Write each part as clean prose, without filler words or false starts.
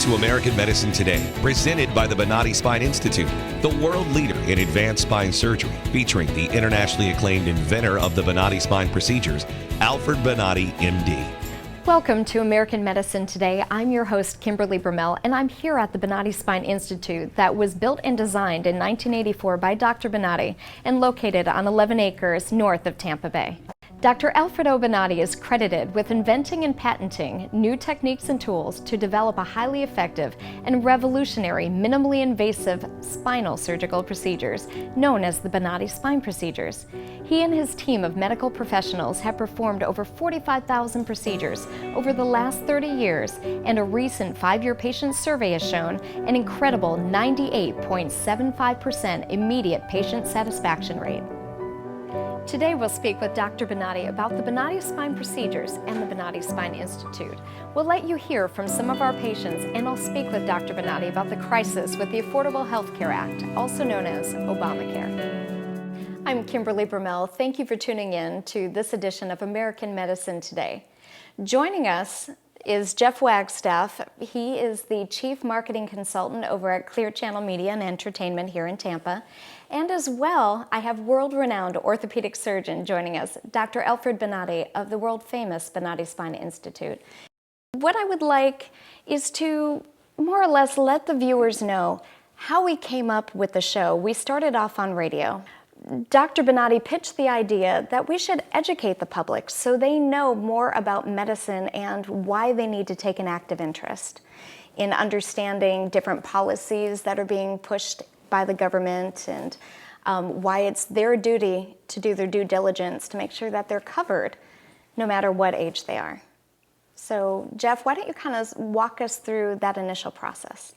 to American Medicine Today, presented by the Bonati Spine Institute, the world leader in advanced spine surgery, featuring the internationally acclaimed inventor of the Bonati spine procedures, Alfred Bonati, MD. Welcome to American Medicine Today. I'm your host, Kimberly Brummel, and I'm here at the Bonati Spine Institute that was built and designed in 1984 by Dr. Bonati and located on 11 acres north of Tampa Bay. Dr. Alfredo Bonati is credited with inventing and patenting new techniques and tools to develop a highly effective and revolutionary minimally invasive spinal surgical procedures known as the Bonati spine procedures. He and his team of medical professionals have performed over 45,000 procedures over the last 30 years, and a recent 5-year patient survey has shown an incredible 98.75% immediate patient satisfaction rate. Today we'll speak with Dr. Bonati about the Bonati spine procedures and the Bonati Spine Institute. We'll let you hear from some of our patients, and I'll speak with Dr. Bonati about the crisis with the Affordable Health Care Act, also known as Obamacare. I'm Kimberly Brummel. Thank you for tuning in to this edition of American Medicine Today. Joining us is Jeff Wagstaff. He is the Chief Marketing Consultant over at Clear Channel Media and Entertainment here in Tampa. And as well, I have world-renowned orthopedic surgeon joining us, Dr. Alfred Bonati of the world-famous Bonati Spine Institute. What I would like is to more or less let the viewers know how we came up with the show. We started off on radio. Dr. Bonati pitched the idea that we should educate the public so they know more about medicine and why they need to take an active interest in understanding different policies that are being pushed by the government, and why it's their duty to do their due diligence to make sure that they're covered no matter what age they are. So Jeff, why don't you kind of walk us through that initial process?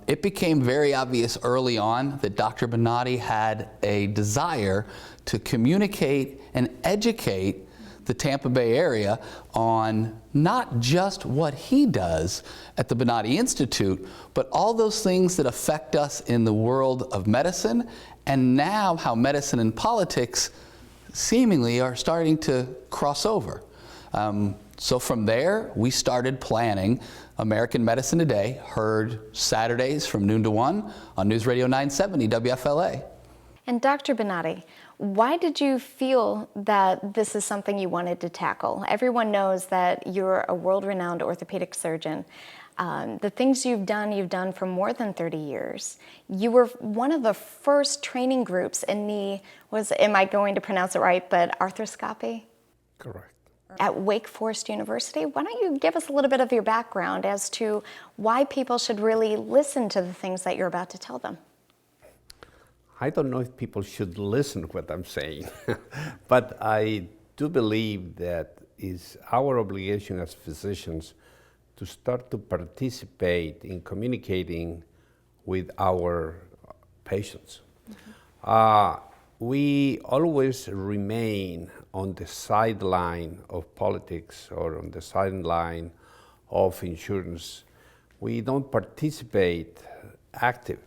It became very obvious early on that Dr. Bonati had a desire to communicate and educate the Tampa Bay area on not just what he does at the Bonati Institute, but all those things that affect us in the world of medicine, and now how medicine and politics seemingly are starting to cross over. So from there, we started planning American Medicine Today, heard Saturdays from noon to 1 on News Radio 970 WFLA. And Dr. Bonati, why did you feel that this is something you wanted to tackle? Everyone knows that you're a world-renowned orthopedic surgeon. The things you've done for more than 30 years. You were one of the first training groups in knee, am I going to pronounce it right, but arthroscopy? Correct. At Wake Forest University. Why don't you give us a little bit of your background as to why people should really listen to the things that you're about to tell them? I don't know if people should listen to what I'm saying, but I do believe that it's our obligation as physicians to start to participate in communicating with our patients. Mm-hmm. We always remain on the sideline of politics or on the sideline of insurance. We don't participate active.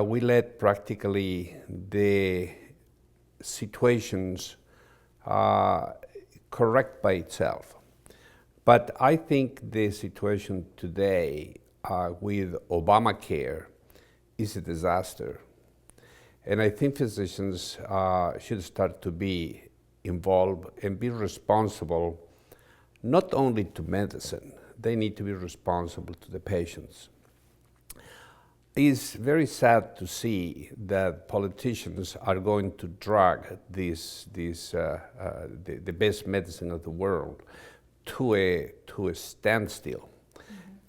We let practically the situations correct by itself. But I think the situation today with Obamacare is a disaster. And I think physicians should start to be involved and be responsible, not only to medicine, they need to be responsible to the patients. It's very sad to see that politicians are going to drag the best medicine of the world to a standstill.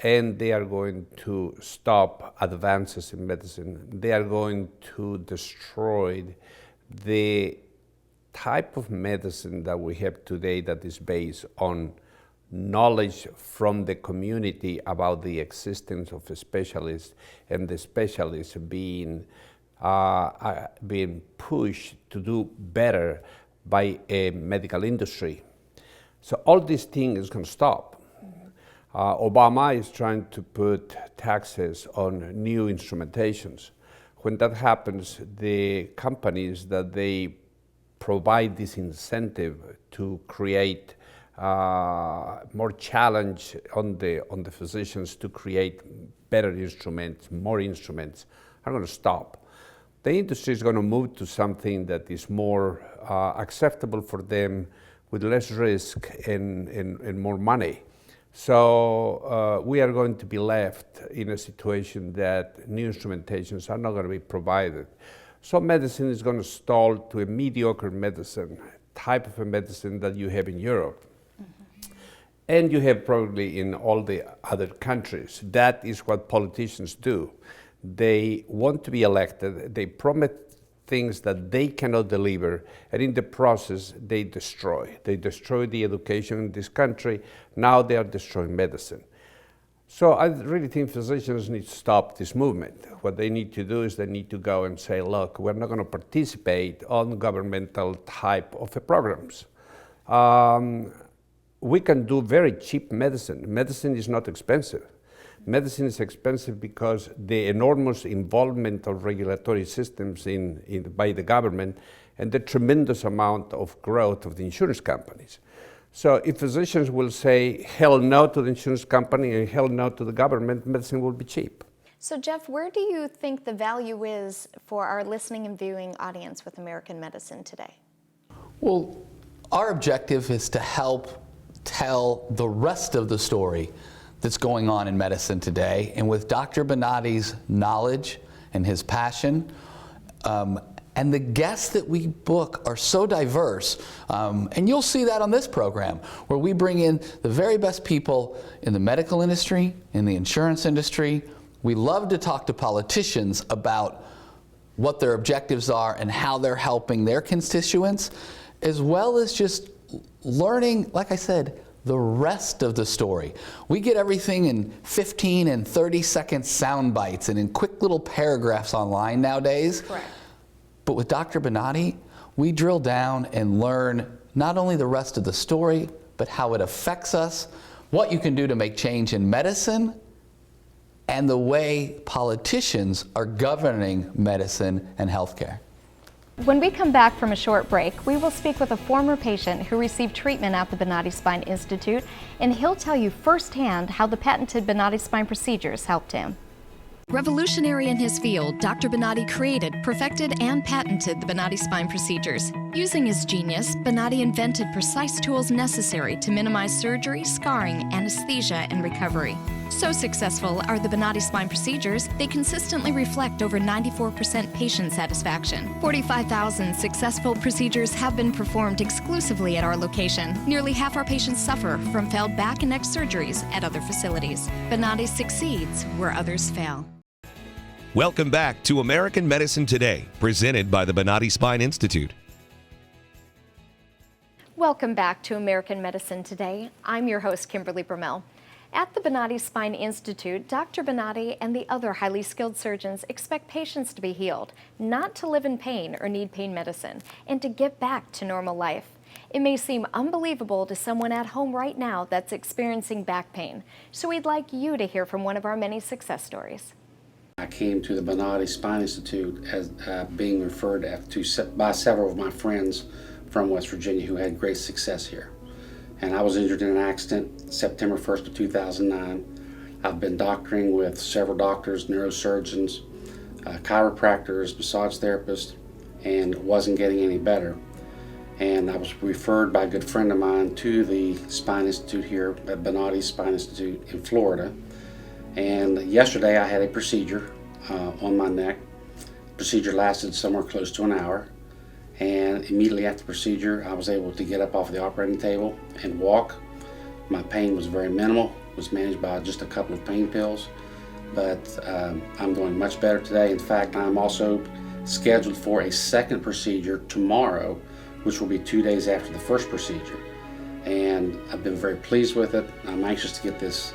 And they are going to stop advances in medicine. They are going to destroy the type of medicine that we have today that is based on knowledge from the community about the existence of a specialist, and the specialists being pushed to do better by a medical industry. So all these things is going to stop. Obama is trying to put taxes on new instrumentations. When that happens, the companies that they provide this incentive to create more challenge on the physicians to create better instruments, more instruments, are going to stop. The industry is going to move to something that is more acceptable for them, with less risk and more money. So we are going to be left in a situation that new instrumentations are not going to be provided. So medicine is going to stall to a mediocre medicine, type of a medicine that you have in Europe. And you have probably in all the other countries. That is what politicians do. They want to be elected, they promise things that they cannot deliver, and in the process, they destroy. They destroy the education in this country. Now they are destroying medicine. So I really think physicians need to stop this movement. What they need to do is they need to go and say, look, we're not going to participate on governmental type of programs. We can do very cheap medicine. Medicine is not expensive. Medicine is expensive because the enormous involvement of regulatory systems by the government and the tremendous amount of growth of the insurance companies. So if physicians will say hell no to the insurance company and hell no to the government, medicine will be cheap. So Jeff, where do you think the value is for our listening and viewing audience with American medicine today? Well, our objective is to help tell the rest of the story that's going on in medicine today. And with Dr. Bonati's knowledge and his passion, and the guests that we book are so diverse, and you'll see that on this program, where we bring in the very best people in the medical industry, in the insurance industry. We love to talk to politicians about what their objectives are and how they're helping their constituents, as well as just learning, like I said, the rest of the story. We get everything in 15 and 30-second sound bites and in quick little paragraphs online nowadays. Correct. But with Dr. Bonati, we drill down and learn not only the rest of the story, but how it affects us, what you can do to make change in medicine, and the way politicians are governing medicine and healthcare. When we come back from a short break, we will speak with a former patient who received treatment at the Bonati Spine Institute, and he'll tell you firsthand how the patented Bonati Spine procedures helped him. Revolutionary in his field, Dr. Bonati created, perfected, and patented the Bonati Spine procedures. Using his genius, Bonati invented precise tools necessary to minimize surgery, scarring, anesthesia, and recovery. So successful are the Bonati Spine procedures, they consistently reflect over 94% patient satisfaction. 45,000 successful procedures have been performed exclusively at our location. Nearly half our patients suffer from failed back and neck surgeries at other facilities. Bonati succeeds where others fail. Welcome back to American Medicine Today, presented by the Bonati Spine Institute. Welcome back to American Medicine Today. I'm your host, Kimberly Brumell. At the Bonati Spine Institute, Dr. Bonati and the other highly skilled surgeons expect patients to be healed, not to live in pain or need pain medicine, and to get back to normal life. It may seem unbelievable to someone at home right now that's experiencing back pain, so we'd like you to hear from one of our many success stories. I came to the Bonati Spine Institute as being referred by several of my friends from West Virginia who had great success here. And I was injured in an accident September 1st of 2009. I've been doctoring with several doctors, neurosurgeons, chiropractors, massage therapists, and wasn't getting any better. And I was referred by a good friend of mine to the Spine Institute here at Bonati Spine Institute in Florida. And yesterday I had a procedure on my neck. The procedure lasted somewhere close to an hour. And immediately after the procedure, I was able to get up off the operating table and walk. My pain was very minimal, was managed by just a couple of pain pills, but I'm doing much better today. In fact, I'm also scheduled for a second procedure tomorrow, which will be 2 days after the first procedure. And I've been very pleased with it. I'm anxious to get this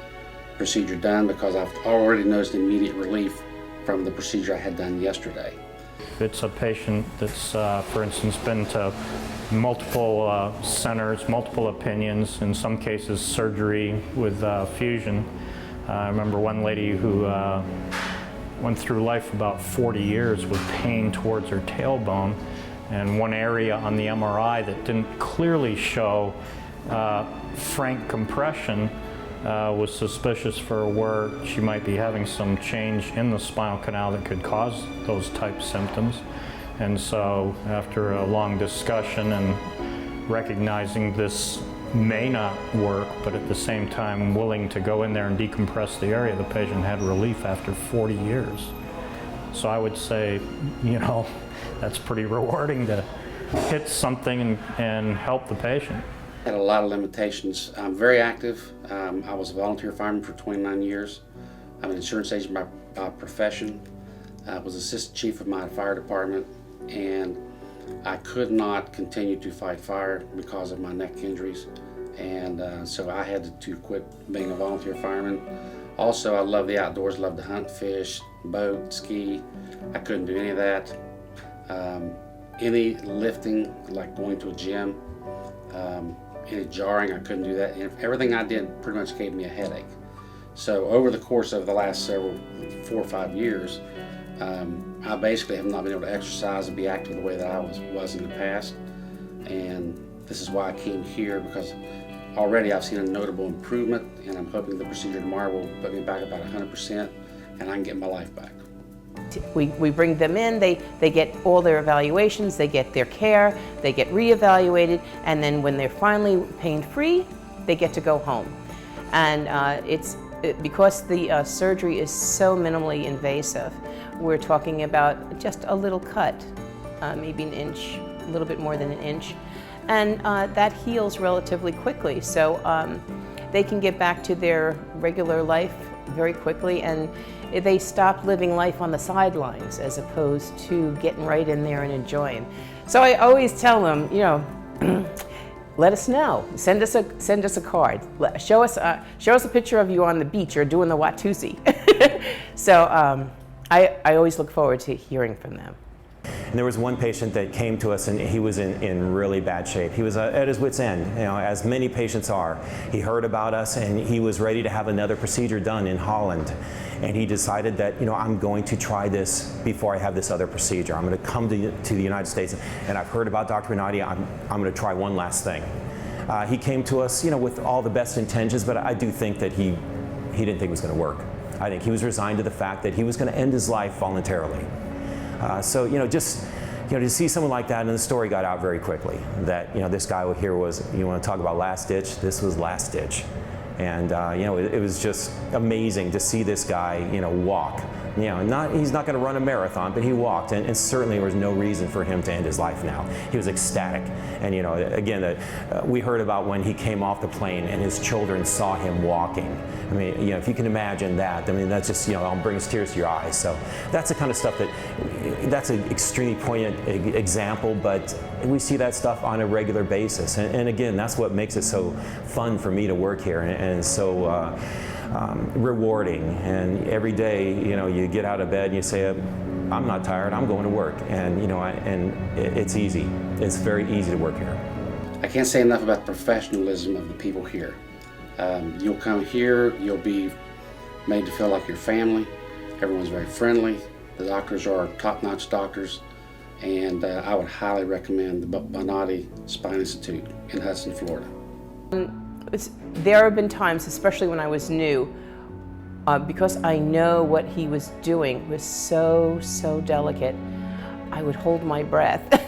procedure done because I've already noticed immediate relief from the procedure I had done yesterday. If it's a patient that's, for instance, been to multiple centers, multiple opinions, in some cases surgery with fusion. I remember one lady who went through life about 40 years with pain towards her tailbone, and one area on the MRI that didn't clearly show frank compression was suspicious for where she might be having some change in the spinal canal that could cause those type symptoms. And so after a long discussion and recognizing this may not work, but at the same time willing to go in there and decompress the area, the patient had relief after 40 years. So I would say, you know, that's pretty rewarding to hit something and help the patient. I had a lot of limitations. I'm very active. I was a volunteer fireman for 29 years. I'm an insurance agent by profession. I was assistant chief of my fire department, and I could not continue to fight fire because of my neck injuries, and so I had to quit being a volunteer fireman. Also, I love the outdoors, love to hunt, fish, boat, ski. I couldn't do any of that. Any lifting, like going to a gym, any jarring, I couldn't do that. And everything I did pretty much gave me a headache. So over the course of the last 4 or 5 years, I basically have not been able to exercise and be active the way that I was in the past. And this is why I came here, because already I've seen a notable improvement, and I'm hoping the procedure tomorrow will put me back about 100%, and I can get my life back. We bring them in, they get all their evaluations, they get their care, they get reevaluated, and then when they're finally pain-free, they get to go home. And because the surgery is so minimally invasive, we're talking about just a little cut, maybe an inch, a little bit more than an inch, and that heals relatively quickly. So they can get back to their regular life very quickly, and they stop living life on the sidelines as opposed to getting right in there and enjoying. So I always tell them, you know, let us know. Send us a card. Show us a picture of you on the beach or doing the Watusi. So I always look forward to hearing from them. And there was one patient that came to us, and he was in really bad shape. He was at his wit's end, you know, as many patients are. He heard about us, and he was ready to have another procedure done in Holland. And he decided that, you know, I'm going to try this before I have this other procedure. I'm going to come to the United States, and I've heard about Dr. Bonati. I'm going to try one last thing. He came to us, you know, with all the best intentions, but I do think that he didn't think it was going to work. I think he was resigned to the fact that he was going to end his life voluntarily. So, you know, just, you know, to see someone like that, and the story got out very quickly, that, you know, this guy here was, you want to talk about last ditch, this was last ditch. And, you know, it was just amazing to see this guy, you know, walk. You know, he's not going to run a marathon, but he walked, and certainly there was no reason for him to end his life now. He was ecstatic. And, you know, again, we heard about when he came off the plane and his children saw him walking. I mean, you know, if you can imagine that, I mean, that's just, you know, it brings tears to your eyes. So that's the kind of stuff that's an extremely poignant example, but we see that stuff on a regular basis. And again, that's what makes it so fun for me to work here, and so rewarding. And every day, you know, you get out of bed and you say, I'm not tired, I'm going to work. And, you know, it's easy. It's very easy to work here. I can't say enough about the professionalism of the people here. You'll come here, you'll be made to feel like your family. Everyone's very friendly. The doctors are top-notch doctors, and I would highly recommend the Bonati Spine Institute in Hudson, Florida. There have been times, especially when I was new, because I know what he was doing was so delicate, I would hold my breath.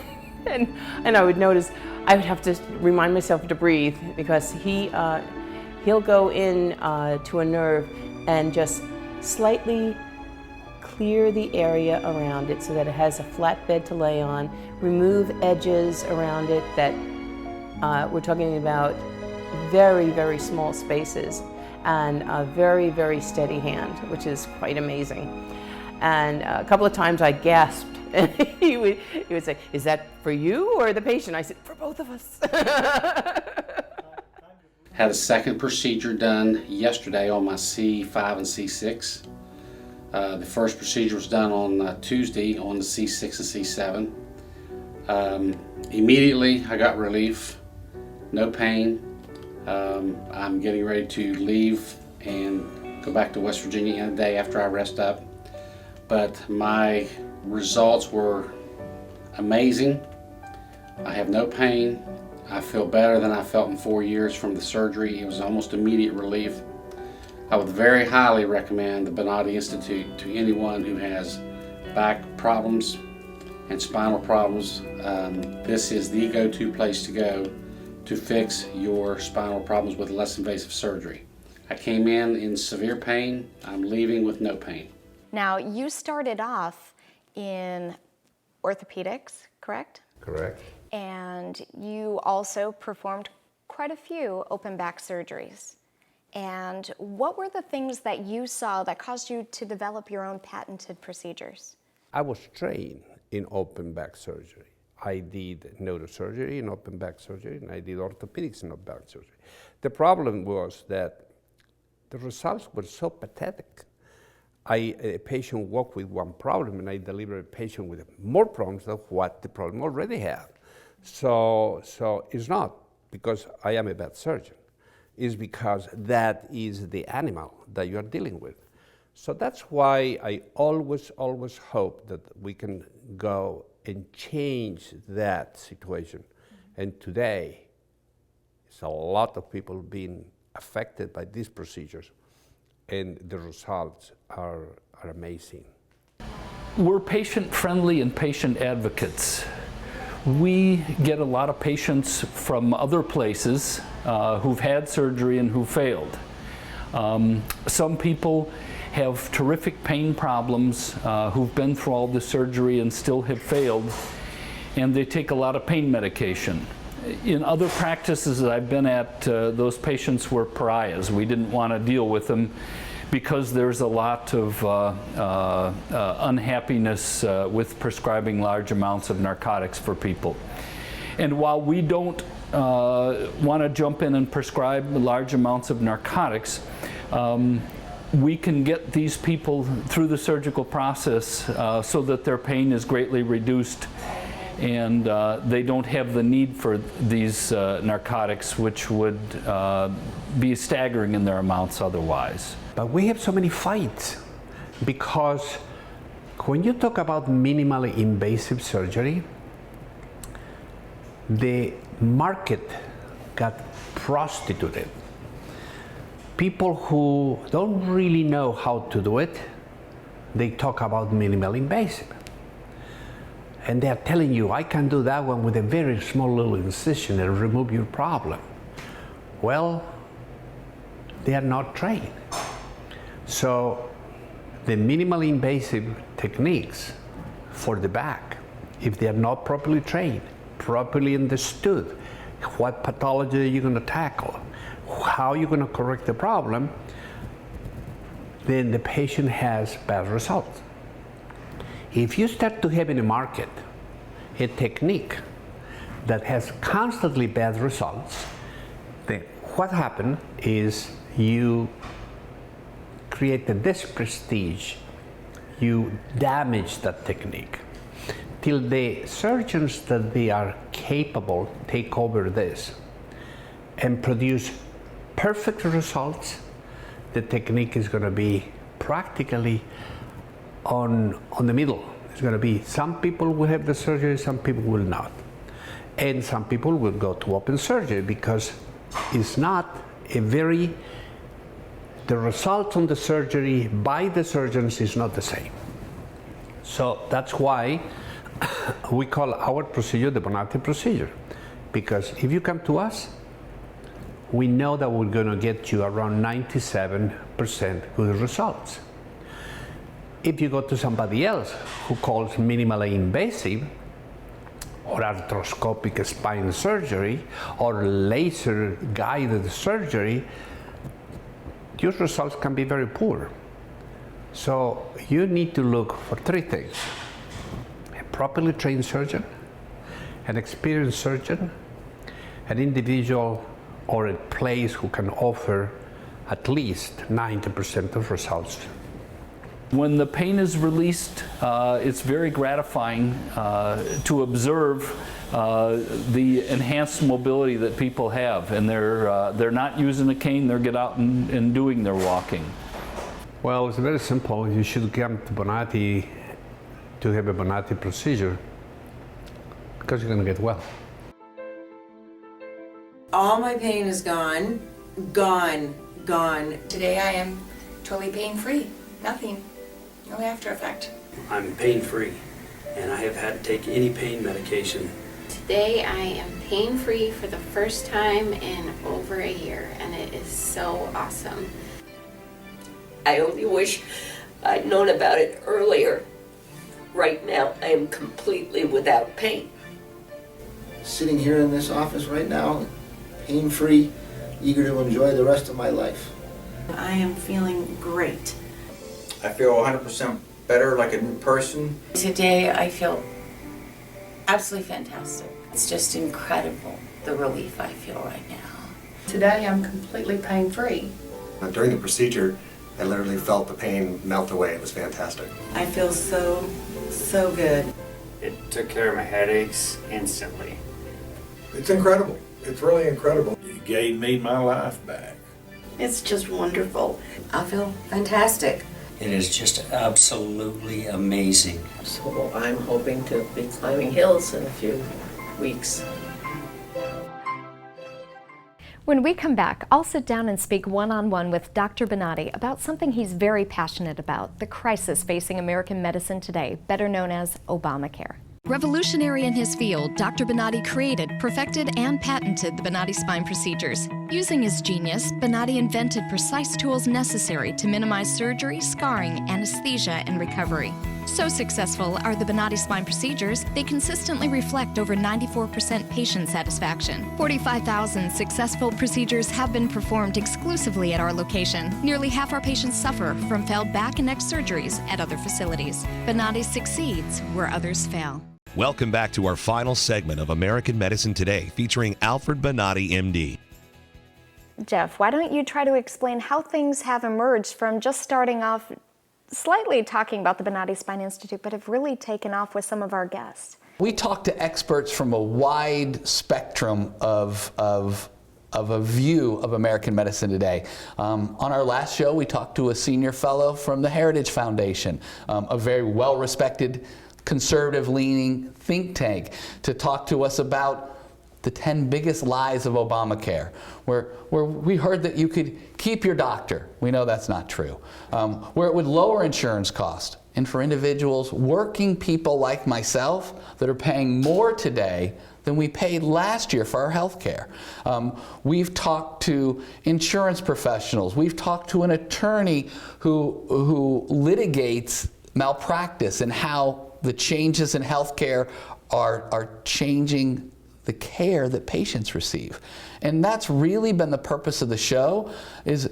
and I would notice, I would have to remind myself to breathe, because he'll go in to a nerve and just slightly clear the area around it so that it has a flat bed to lay on, remove edges around it that we're talking about very small spaces, and a very steady hand, which is quite amazing. And a couple of times I gasped, and he would say, "Is that for you or the patient?" I said, "For both of us." Had a second procedure done yesterday on my C5 and C6. The first procedure was done on Tuesday on the C6 and C7. Immediately I got relief, no pain. I'm getting ready to leave and go back to West Virginia in a day after I rest up. But my results were amazing. I have no pain. I feel better than I felt in 4 years from the surgery. It was almost immediate relief. I would very highly recommend the Bonati Institute to anyone who has back problems and spinal problems. This is the go-to place to go to fix your spinal problems with less invasive surgery. I came in severe pain. I'm leaving with no pain. Now, you started off in orthopedics, correct? Correct. And you also performed quite a few open back surgeries. And what were the things that you saw that caused you to develop your own patented procedures? I was trained in open back surgery. I did neurosurgery in open back surgery, and I did orthopedics in open back surgery. The problem was that the results were so pathetic. A patient walked with one problem, and I delivered a patient with more problems than what the problem already had. So it's not because I am a bad surgeon. It's because that is the animal that you are dealing with. So that's why I always hope that we can go and change that situation. And today, it's a lot of people being affected by these procedures, and the results are amazing. We're patient-friendly and patient advocates. We get a lot of patients from other places who've had surgery and who failed. Some people have terrific pain problems, who've been through all the surgery and still have failed, and they take a lot of pain medication. In other practices that I've been at, those patients were pariahs. We didn't want to deal with them because there's a lot of unhappiness with prescribing large amounts of narcotics for people. And while we don't want to jump in and prescribe large amounts of narcotics, we can get these people through the surgical process so that their pain is greatly reduced and they don't have the need for these narcotics, which would be staggering in their amounts otherwise. But we have so many fights because when you talk about minimally invasive surgery, the market got prostituted. People who don't really know how to do it, they talk about minimally invasive. And they're telling you, I can do that one with a very small little incision and remove your problem. Well, they are not trained. So the minimally invasive techniques for the back, if they are not properly trained, properly understood, what pathology are you going to tackle, how you're going to correct the problem, then the patient has bad results. If you start to have in the market a technique that has constantly bad results, then what happens is you create a disprestige. You damage that technique till the surgeons that they are capable take over this and produce perfect results. The technique is going to be practically on the middle. It's going to be some people will have the surgery, some people will not. And some people will go to open surgery because it's not a very, the results on the surgery by the surgeons is not the same. So that's why we call our procedure the Bonati procedure. Because if you come to us, we know that we're going to get you around 97% good results. If you go to somebody else who calls minimally invasive or arthroscopic spine surgery or laser guided surgery, your results can be very poor. So you need to look for three things: a properly trained surgeon, an experienced surgeon, an individual or a place who can offer at least 90% of results. When the pain is released, it's very gratifying to observe the enhanced mobility that people have, and they're not using a cane, they're get out and doing their walking. Well, it's very simple. You should come to Bonati to have a Bonati procedure because you're going to get well. All my pain is gone, gone, gone. Today I am totally pain-free. Nothing. No after effect. I'm pain-free, and I have had to take any pain medication. Today I am pain-free for the first time in over a year, and it is so awesome. I only wish I'd known about it earlier. Right now, I am completely without pain. Sitting here in this office right now, pain-free, eager to enjoy the rest of my life. I am feeling great. I feel 100% better, like a new person. Today I feel absolutely fantastic. It's just incredible, the relief I feel right now. Today I'm completely pain-free. During the procedure, I literally felt the pain melt away. It was fantastic. I feel so good. It took care of my headaches instantly. It's incredible. It's really incredible. It gave me my life back. It's just wonderful. I feel fantastic. It is just absolutely amazing. So I'm hoping to be climbing hills in a few weeks. When we come back, I'll sit down and speak one-on-one with Dr. Bonati about something he's very passionate about, the crisis facing American medicine today, better known as Obamacare. Revolutionary in his field, Dr. Bonati created, perfected, and patented the Bonati spine procedures. Using his genius, Bonati invented precise tools necessary to minimize surgery, scarring, anesthesia, and recovery. So successful are the Bonati spine procedures, they consistently reflect over 94% patient satisfaction. 45,000 successful procedures have been performed exclusively at our location. Nearly half our patients suffer from failed back and neck surgeries at other facilities. Bonati succeeds where others fail. Welcome back to our final segment of American Medicine Today, featuring Alfred Bonati, MD. Jeff, why don't you try to explain how things have emerged from just starting off slightly talking about the Bonati Spine Institute, but have really taken off with some of our guests? We talk to experts from a wide spectrum of a view of American medicine today. On our last show, we talked to a senior fellow from the Heritage Foundation, a very well-respected, conservative-leaning think tank, to talk to us about the 10 biggest lies of Obamacare, where we heard that you could keep your doctor. We know that's not true. Where it would lower insurance costs. And for individuals, working people like myself, that are paying more today than we paid last year for our health care. We've talked to insurance professionals. We've talked to an attorney who litigates malpractice and how the changes in health care are changing the care that patients receive. And that's really been the purpose of the show, is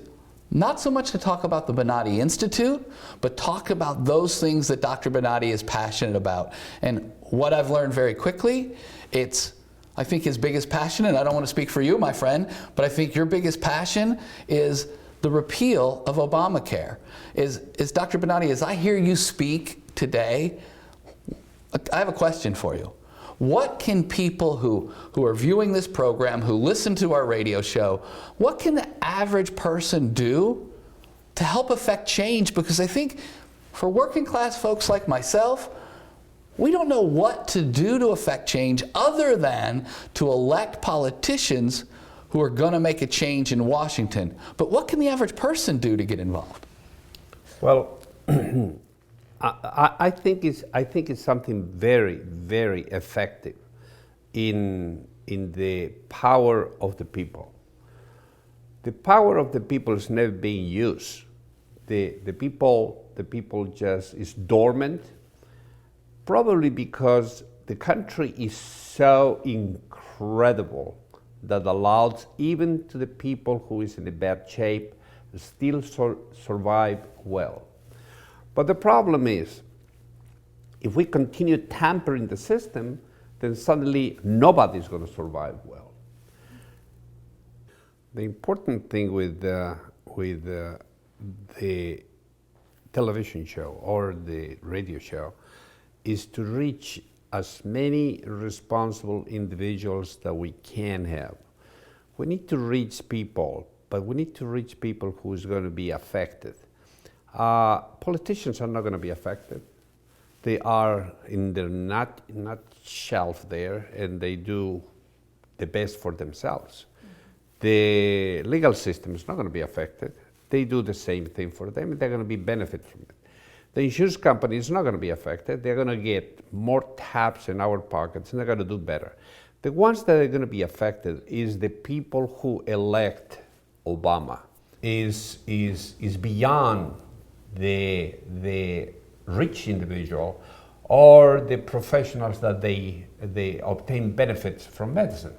not so much to talk about the Bonati Institute, but talk about those things that Dr. Bonati is passionate about. And what I've learned very quickly, I think his biggest passion, and I don't want to speak for you, my friend, but I think your biggest passion is the repeal of Obamacare. Is Dr. Bonati, as I hear you speak today, I have a question for you. What can people who are viewing this program, who listen to our radio show, what can the average person do to help affect change? Because I think for working class folks like myself, we don't know what to do to affect change other than to elect politicians who are going to make a change in Washington. But what can the average person do to get involved? Well, I think it's something very, very effective in the power of the people. The power of the people is never being used. The people just is dormant, probably because the country is so incredible that allows even to the people who is in a bad shape still survive well. But the problem is, if we continue tampering the system, then suddenly nobody's going to survive well. The important thing with the television show or the radio show is to reach as many responsible individuals that we can have. We need to reach people, but we need to reach people who is going to be affected. Politicians are not going to be affected. They are in their not shelf there, and they do the best for themselves. The legal system is not going to be affected. They do the same thing for them, and they're going to be benefit from it. The insurance company is not going to be affected. They're going to get more taps in our pockets, and they're going to do better. The ones that are going to be affected is the people who elect Obama. Is beyond the rich individual or the professionals that they obtain benefits from medicine.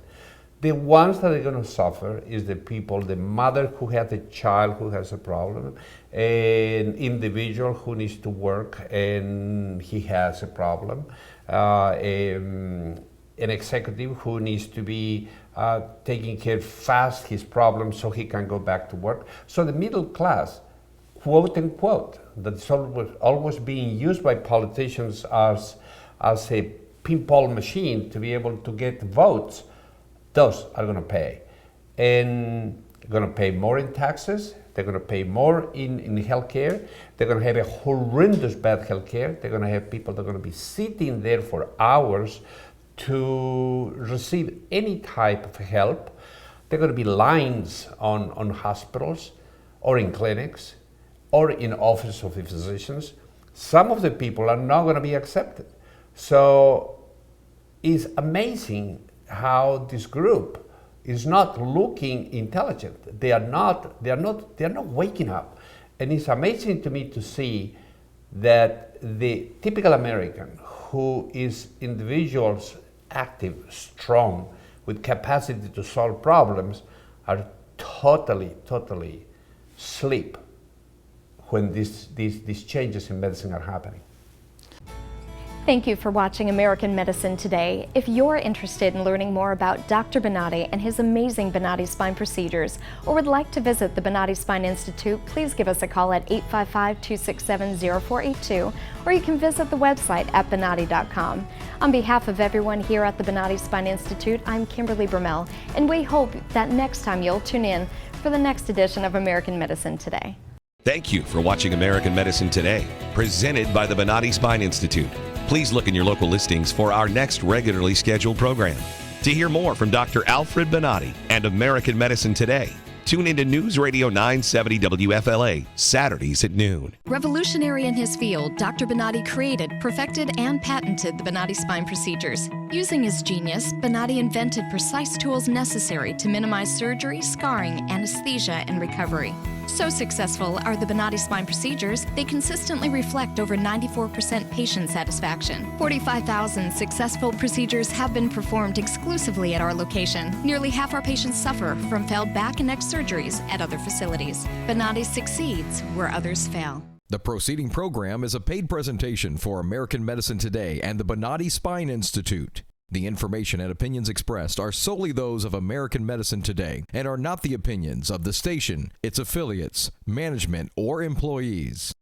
The ones that are going to suffer is the people, the mother who has a child who has a problem, an individual who needs to work and he has a problem, an executive who needs to be taking care fast his problems so he can go back to work. So the middle class, quote unquote, that's always being used by politicians as a pinball machine to be able to get votes, those are going to pay. And they're going to pay more in taxes, they're going to pay more in health care, they're going to have a horrendous bad health care, they're going to have people that are going to be sitting there for hours to receive any type of help. There are going to be lines on hospitals or in clinics or in offices of the physicians. Some of the people are not going to be accepted. So it's amazing how this group is not looking intelligent. They are not waking up. And it's amazing to me to see that the typical American who is individuals active, strong, with capacity to solve problems are totally asleep when these changes in medicine are happening. Thank you for watching American Medicine Today. If you're interested in learning more about Dr. Bonati and his amazing Bonati spine procedures, or would like to visit the Bonati Spine Institute, please give us a call at 855-267-0482, or you can visit the website at bonati.com. On behalf of everyone here at the Bonati Spine Institute, I'm Kimberly Brummel, and we hope that next time you'll tune in for the next edition of American Medicine Today. Thank you for watching American Medicine Today, presented by the Bonati Spine Institute. Please look in your local listings for our next regularly scheduled program. To hear more from Dr. Alfred Bonati and American Medicine Today, tune into News Radio 970 WFLA, Saturdays at noon. Revolutionary in his field, Dr. Bonati created, perfected, and patented the Bonati spine procedures. Using his genius, Bonati invented precise tools necessary to minimize surgery, scarring, anesthesia, and recovery. So successful are the Bonati spine procedures, they consistently reflect over 94% patient satisfaction. 45,000 successful procedures have been performed exclusively at our location. Nearly half our patients suffer from failed back and neck surgeries at other facilities. Bonati succeeds where others fail. The preceding program is a paid presentation for American Medicine Today and the Bonati Spine Institute. The information and opinions expressed are solely those of American Medicine Today and are not the opinions of the station, its affiliates, management, or employees.